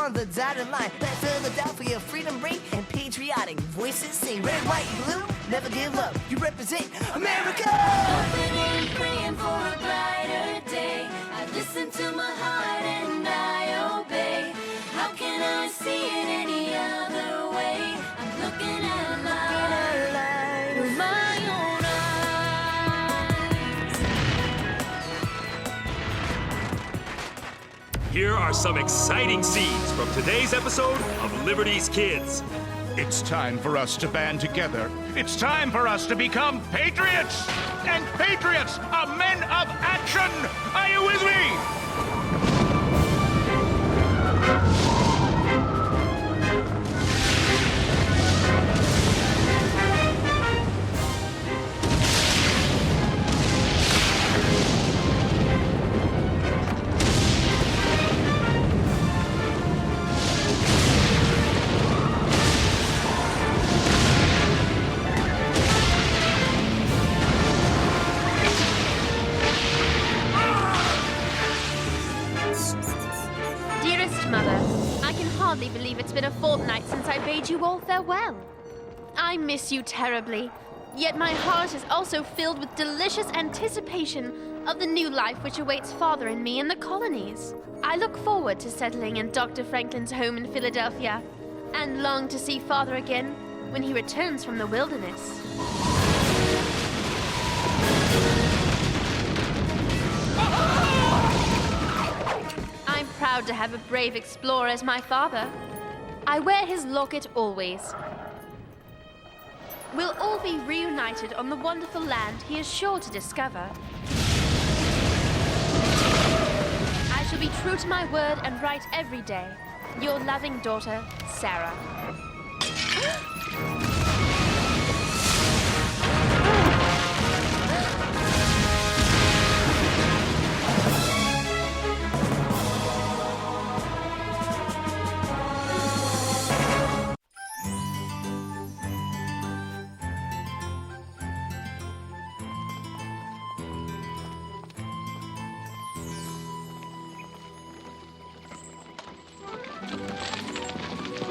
on the dotted line. Let Philadelphia freedom ring and patriotic voices sing. Red, white, blue, never give up. You represent America. Hoping and praying for a brighter day. I listen to my heart and I obey. How can I see it any other way? I'm looking at life with my own eyes. Here are some exciting scenes from today's episode of Liberty's Kids. It's time for us to band together. It's time for us to become patriots! And patriots are men of action! Are you with me? Hardly believe it's been a fortnight since I bade you all farewell. I miss you terribly, yet my heart is also filled with delicious anticipation of the new life which awaits Father and me in the colonies. I look forward to settling in Dr. Franklin's home in Philadelphia, and long to see Father again when he returns from the wilderness. I'm proud to have a brave explorer as my father. I wear his locket always. We'll all be reunited on the wonderful land he is sure to discover. I shall be true to my word and write every day. Your loving daughter, Sarah.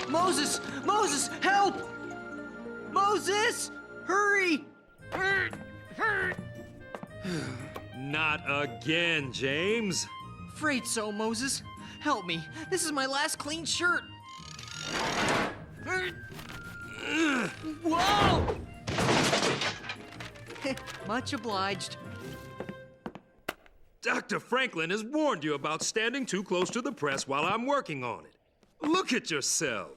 Moses! Moses, help! Moses! Hurry! Not again, James. Afraid so, Moses. Help me. This is my last clean shirt. Whoa! Much obliged. Dr. Franklin has warned you about standing too close to the press while I'm working on it. Look at yourself.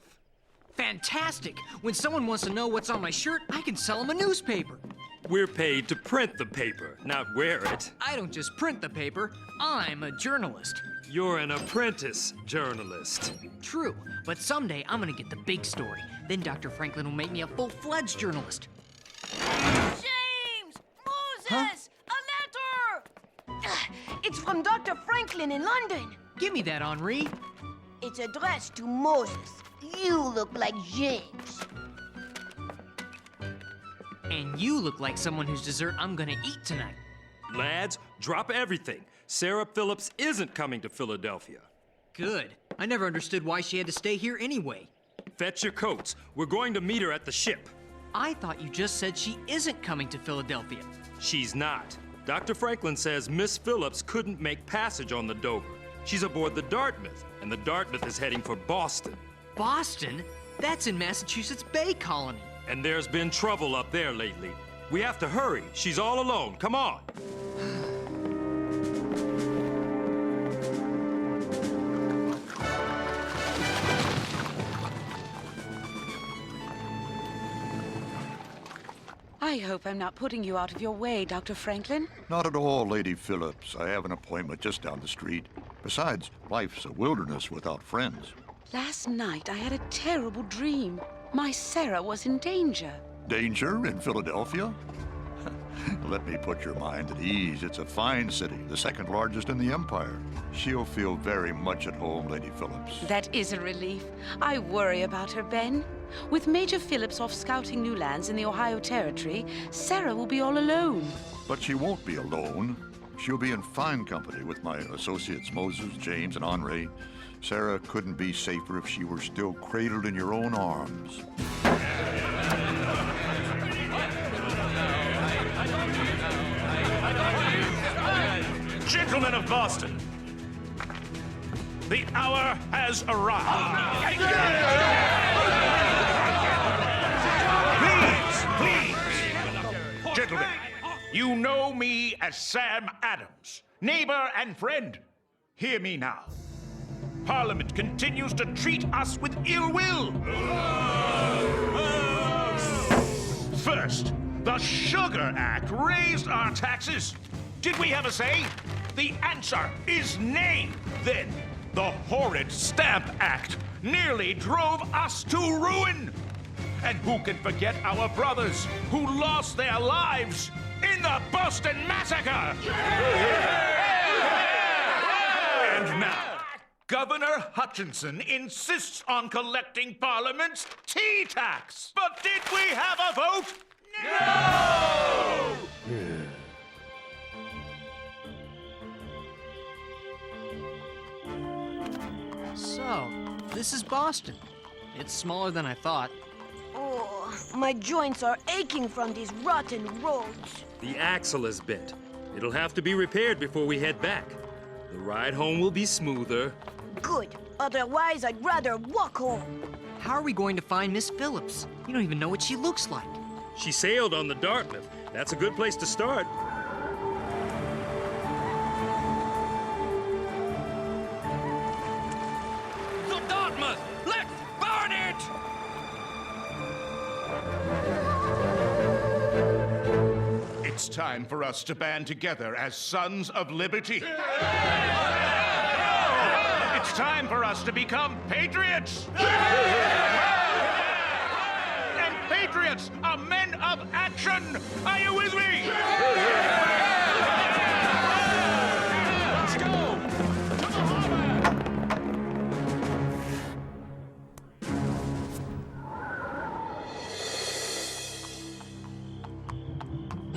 Fantastic! When someone wants to know what's on my shirt, I can sell them a newspaper. We're paid to print the paper, not wear it. I don't just print the paper, I'm a journalist. You're an apprentice journalist. True, but someday I'm gonna get the big story. Then Dr. Franklin will make me a full-fledged journalist. James! Moses! Huh? A letter! It's from Dr. Franklin in London. Give me that, Henri. It's addressed to Moses. You look like James. And you look like someone whose dessert I'm gonna eat tonight. Lads, drop everything. Sarah Phillips isn't coming to Philadelphia. Good. I never understood why she had to stay here anyway. Fetch your coats. We're going to meet her at the ship. I thought you just said she isn't coming to Philadelphia. She's not. Dr. Franklin says Miss Phillips couldn't make passage on the Dover. She's aboard the Dartmouth, and the Dartmouth is heading for Boston. Boston? That's in Massachusetts Bay Colony. And there's been trouble up there lately. We have to hurry. She's all alone. Come on. I hope I'm not putting you out of your way, Dr. Franklin. Not at all, Lady Phillips. I have an appointment just down the street. Besides, life's a wilderness without friends. Last night I had a terrible dream. My Sarah was in danger. Danger in Philadelphia? Let me put your mind at ease. It's a fine city, the second largest in the empire. She'll feel very much at home, Lady Phillips. That is a relief. I worry about her, Ben. With Major Phillips off scouting new lands in the Ohio Territory, Sarah will be all alone. But she won't be alone. She'll be in fine company with my associates Moses, James, and Henri. Sarah couldn't be safer if she were still cradled in your own arms. Gentlemen of Boston, the hour has arrived. Please. Gentlemen, you know me as Sam Adams, neighbor and friend. Hear me now. Parliament continues to treat us with ill will. First, the Sugar Act raised our taxes. Did we have a say? The answer is nay. Then, the horrid Stamp Act nearly drove us to ruin. And who can forget our brothers who lost their lives in the Boston Massacre? And now, Governor Hutchinson insists on collecting Parliament's tea tax. But did we have a vote? No! So, this is Boston. It's smaller than I thought. Oh, my joints are aching from these rotten roads. The axle is bent. It'll have to be repaired before we head back. The ride home will be smoother. Good. Otherwise, I'd rather walk home. How are we going to find Miss Phillips? You don't even know what she looks like. She sailed on the Dartmouth. That's a good place to start. The Dartmouth! Let's burn it! It's time for us to band together as Sons of Liberty. It's time for us to become patriots. And patriots are men of action. Are you with me? Let's go to the harbor.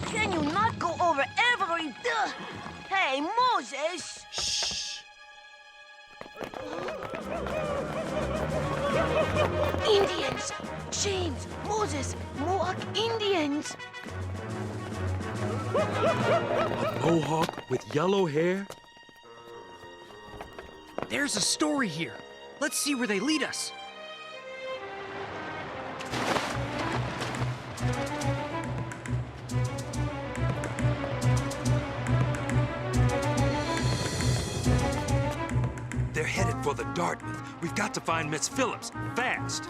Can you not go over every... Hey, Moses! Shh. Indians! James, Moses, Mohawk Indians! A mohawk with yellow hair? There's a story here. Let's see where they lead us. They're headed for the Dartmouth. We've got to find Miss Phillips, fast.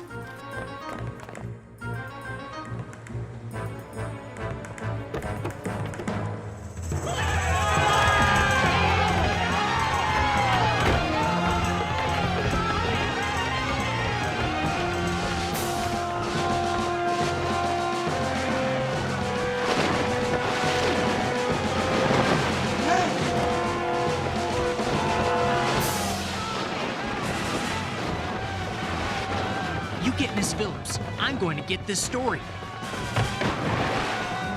You get Miss Phillips. I'm going to get this story.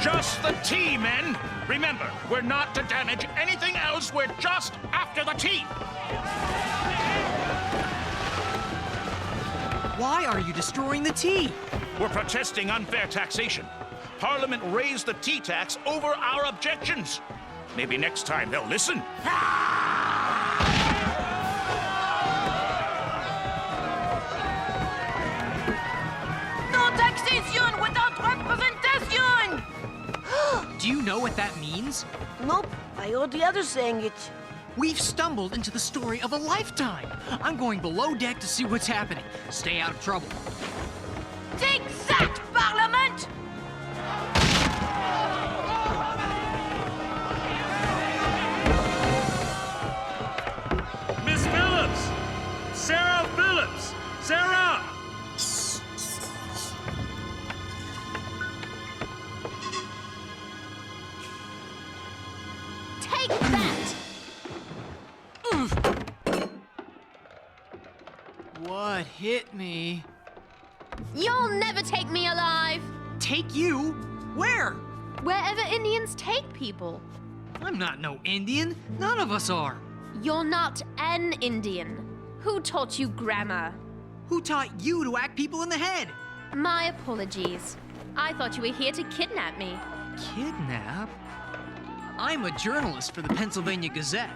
Just the tea, men. Remember, we're not to damage anything else. We're just after the tea. Why are you destroying the tea? We're protesting unfair taxation. Parliament raised the tea tax over our objections. Maybe next time they'll listen. No taxation without representation! Do you know what that means? Nope, I heard the others saying it. We've stumbled into the story of a lifetime. I'm going below deck to see what's happening. Stay out of trouble. Take that, Parliament! Miss Phillips! Sarah Phillips! Sarah! Take that! What hit me? You'll never take me alive! Take you? Where? Wherever Indians take people. I'm not no Indian. None of us are. You're not an Indian. Who taught you grammar? Who taught you to whack people in the head? My apologies. I thought you were here to kidnap me. Kidnap? I'm a journalist for the Pennsylvania Gazette.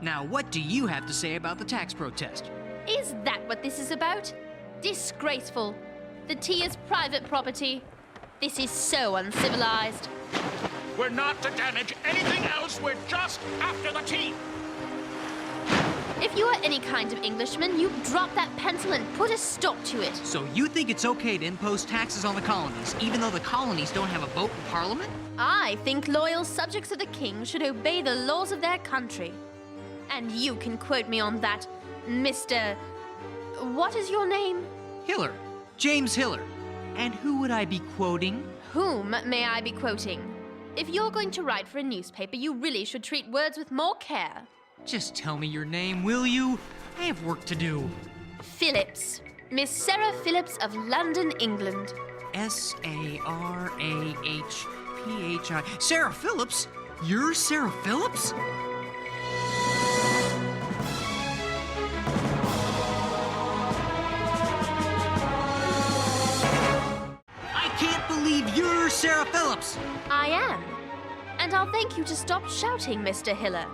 Now, what do you have to say about the tax protest? Is that what this is about? Disgraceful. The tea is private property. This is so uncivilized. We're not to damage anything else. We're just after the tea. If you are any kind of Englishman, you drop that pencil and put a stop to it. So you think it's okay to impose taxes on the colonies, even though the colonies don't have a vote in Parliament? I think loyal subjects of the king should obey the laws of their country. And you can quote me on that, Mr. What is your name? Hiller. James Hiller. And who would I be quoting? Whom may I be quoting? If you're going to write for a newspaper, you really should treat words with more care. Just tell me your name, will you? I have work to do. Phillips. Miss Sarah Phillips of London, England. S-A-R-A-H-P-H-I. Sarah Phillips? You're Sarah Phillips? I can't believe you're Sarah Phillips! I am. And I'll thank you to stop shouting, Mr. Hiller.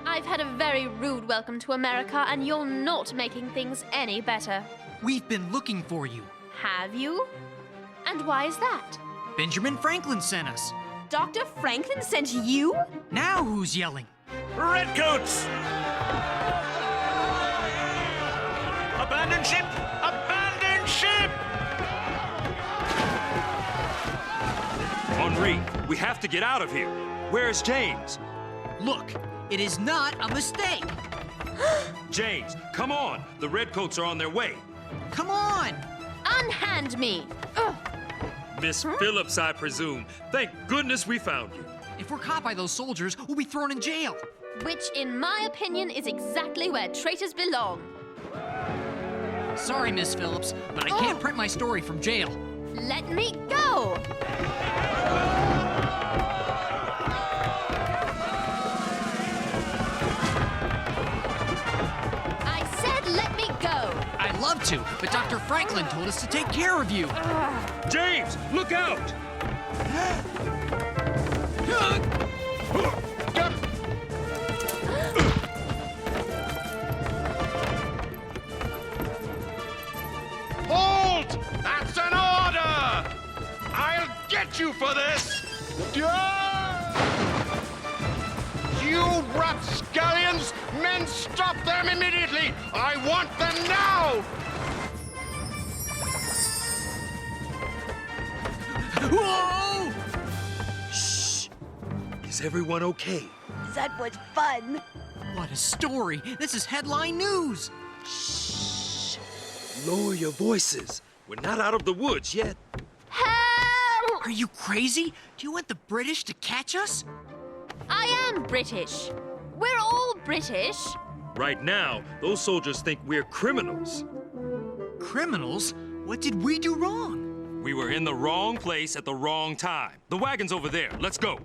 I've had a very rude welcome to America, and you're not making things any better. We've been looking for you. Have you? And why is that? Benjamin Franklin sent us. Dr. Franklin sent you? Now who's yelling? Redcoats! Abandon ship! Abandon ship! Henri, we have to get out of here. Where's James? Look, it is not a mistake. James, come on. The Redcoats are on their way. Come on! Unhand me! Ugh. Miss Phillips, I presume. Thank goodness we found you. If we're caught by those soldiers, we'll be thrown in jail. Which, in my opinion, is exactly where traitors belong. Sorry, Miss Phillips, but I can't print my story from jail. Let me go! I said let me go! I'd love to, but Dr. Franklin told us to take care of you. James, look out! Hold! That's an order! I'll get you for this! You rapscallions! Men, stop them immediately! I want them now! Whoa! Shh. Is everyone okay? That was fun. What a story! This is headline news! Shh. Lower your voices. We're not out of the woods yet. Help! Are you crazy? Do you want the British to catch us? I am British. We're all British. Right now, those soldiers think we're criminals. Criminals? What did we do wrong? We were in the wrong place at the wrong time. The wagon's over there. Let's go.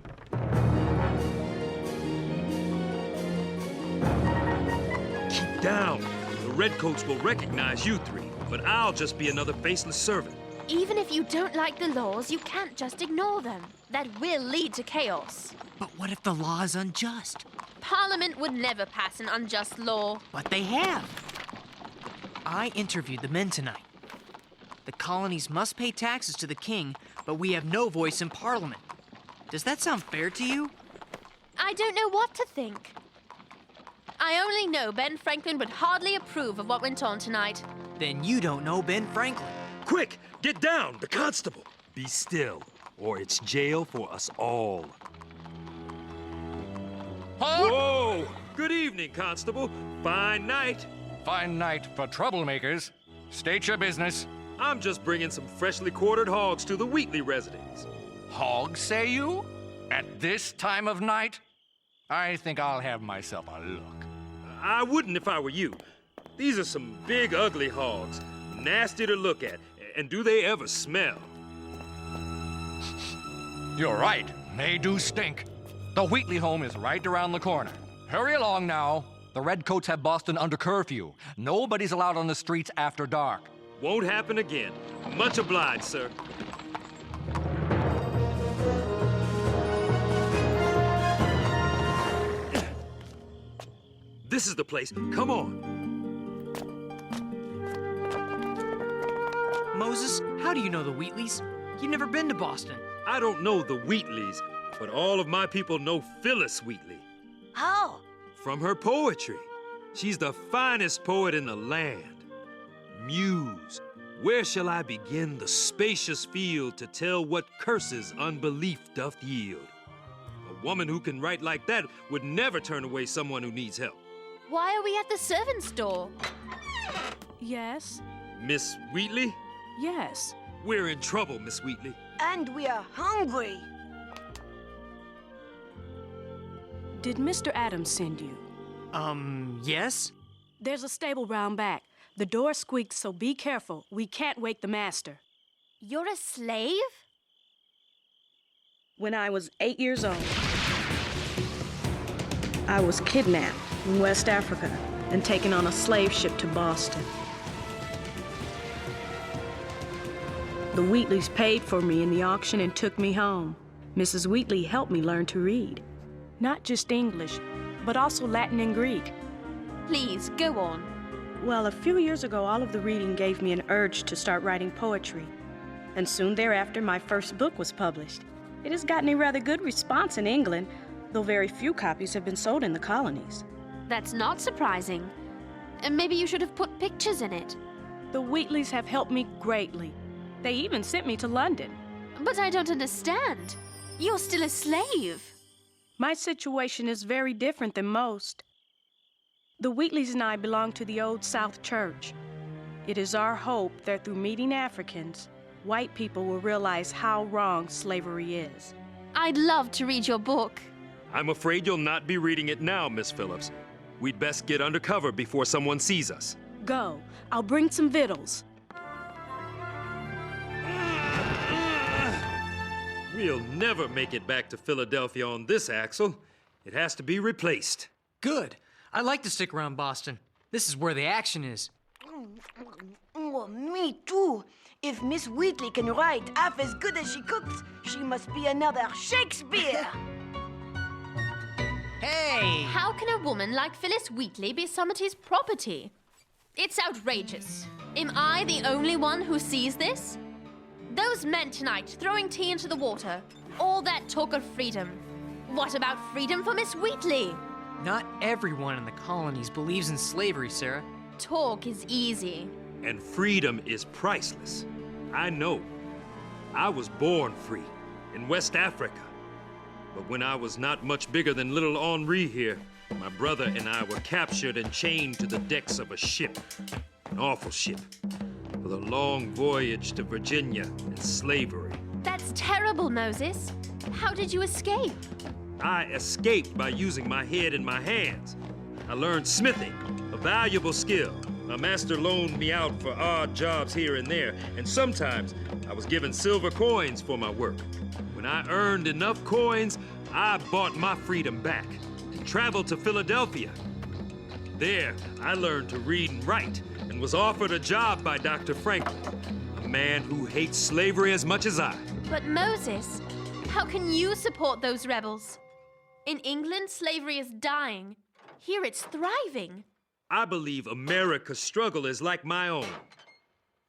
Keep down. The Redcoats will recognize you three, but I'll just be another faceless servant. Even if you don't like the laws, you can't just ignore them. That will lead to chaos. But what if the law is unjust? Parliament would never pass an unjust law. But they have. I interviewed the men tonight. The colonies must pay taxes to the king, but we have no voice in Parliament. Does that sound fair to you? I don't know what to think. I only know Ben Franklin would hardly approve of what went on tonight. Then you don't know Ben Franklin. Quick, get down, the constable. Be still, or it's jail for us all. Whoa! Good evening, Constable. Fine night. Fine night for troublemakers. State your business. I'm just bringing some freshly quartered hogs to the Wheatley residence. Hogs, say you? At this time of night? I think I'll have myself a look. I wouldn't if I were you. These are some big, ugly hogs. Nasty to look at. And do they ever smell? You're right. They do stink. The Wheatley home is right around the corner. Hurry along now. The Redcoats have Boston under curfew. Nobody's allowed on the streets after dark. Won't happen again. Much obliged, sir. This is the place. Come on. Moses, how do you know the Wheatleys? You've never been to Boston. I don't know the Wheatleys, but all of my people know Phyllis Wheatley. How? From her poetry. She's the finest poet in the land. Muse, where shall I begin the spacious field to tell what curses unbelief doth yield? A woman who can write like that would never turn away someone who needs help. Why are we at the servants' door? Yes, Miss Wheatley? yes. We're in trouble, Miss Wheatley. And we are hungry. Did Mr. Adams send you? Yes? There's a stable round back. The door squeaks, so be careful. We can't wake the master. You're a slave? When I was 8 years old, I was kidnapped in West Africa and taken on a slave ship to Boston. The Wheatleys paid for me in the auction and took me home. Mrs. Wheatley helped me learn to read. Not just English, but also Latin and Greek. Please, go on. Well, a few years ago, all of the reading gave me an urge to start writing poetry. And soon thereafter, my first book was published. It has gotten a rather good response in England, though very few copies have been sold in the colonies. That's not surprising. Maybe you should have put pictures in it. The Wheatleys have helped me greatly. They even sent me to London. But I don't understand. You're still a slave. My situation is very different than most. The Wheatleys and I belong to the Old South Church. It is our hope that through meeting Africans, white people will realize how wrong slavery is. I'd love to read your book. I'm afraid you'll not be reading it now, Miss Phillips. We'd best get under cover before someone sees us. Go. I'll bring some victuals. We'll never make it back to Philadelphia on this axle. It has to be replaced. Good. I like to stick around Boston. This is where the action is. Oh, me too. If Miss Wheatley can write half as good as she cooks, she must be another Shakespeare. Hey! How can a woman like Phyllis Wheatley be somebody's property? It's outrageous. Am I the only one who sees this? Those men tonight throwing tea into the water. All that talk of freedom. What about freedom for Miss Wheatley? Not everyone in the colonies believes in slavery, Sarah. Talk is easy. And freedom is priceless. I know. I was born free in West Africa. But when I was not much bigger than little Henri here, my brother and I were captured and chained to the decks of a ship. An awful ship. With a long voyage to Virginia and slavery. That's terrible, Moses. How did you escape? I escaped by using my head and my hands. I learned smithing, a valuable skill. My master loaned me out for odd jobs here and there, and sometimes I was given silver coins for my work. When I earned enough coins, I bought my freedom back and traveled to Philadelphia. There, I learned to read and write and was offered a job by Dr. Franklin, a man who hates slavery as much as I. But Moses, how can you support those rebels? In England, slavery is dying. Here it's thriving. I believe America's struggle is like my own.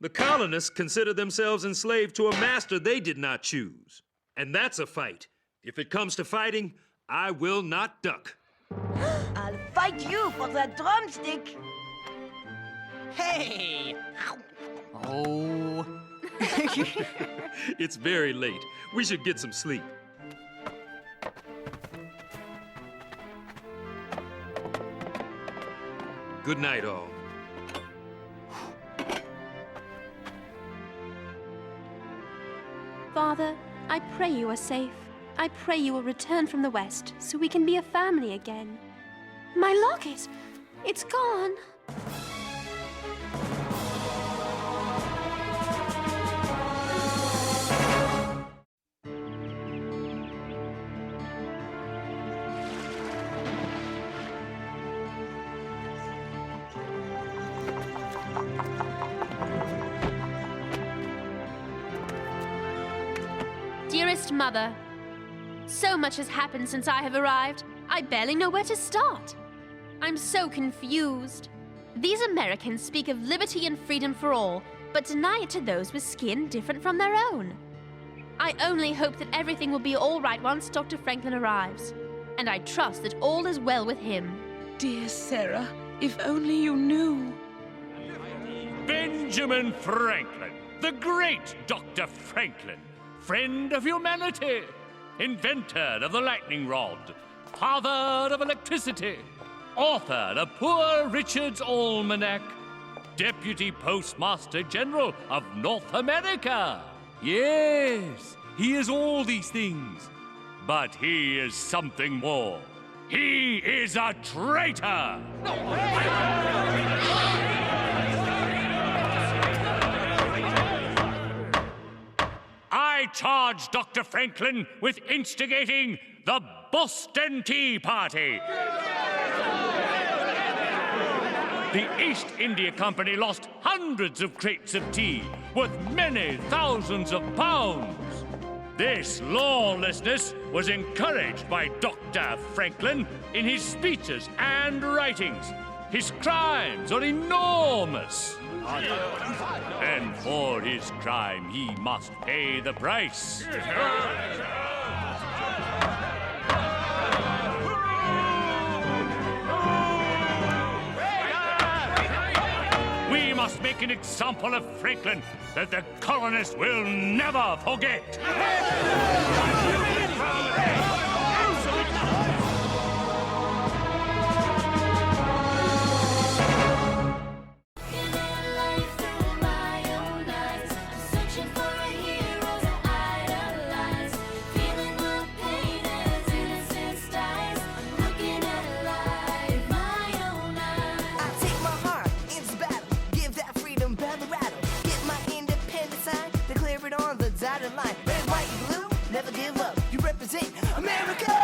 The colonists consider themselves enslaved to a master they did not choose. And that's a fight. If it comes to fighting, I will not duck. I'll fight you for that drumstick. Hey! Oh. It's very late. We should get some sleep. Good night, all. Father, I pray you are safe. I pray you will return from the West so we can be a family again. My locket! It's gone. dearest mother. So much has happened since I have arrived, I barely know where to start. I'm so confused. These Americans speak of liberty and freedom for all, but deny it to those with skin different from their own. I only hope that everything will be all right once Dr. Franklin arrives, and I trust that all is well with him. Dear Sarah, if only you knew. Benjamin Franklin, the great Dr. Franklin, friend of humanity, inventor of the lightning rod, father of electricity, author of Poor Richard's Almanac, Deputy Postmaster General of North America. Yes, he is all these things, but he is something more. He is a traitor! I charge Dr. Franklin with instigating the Boston Tea Party. The East India Company lost hundreds of crates of tea worth many thousands of pounds. This lawlessness was encouraged by Dr. Franklin in his speeches and writings. His crimes are enormous. And for his crime, he must pay the price. We must make an example of Franklin that the colonists will never forget. Line. Red, white, and blue, never give up. You represent America!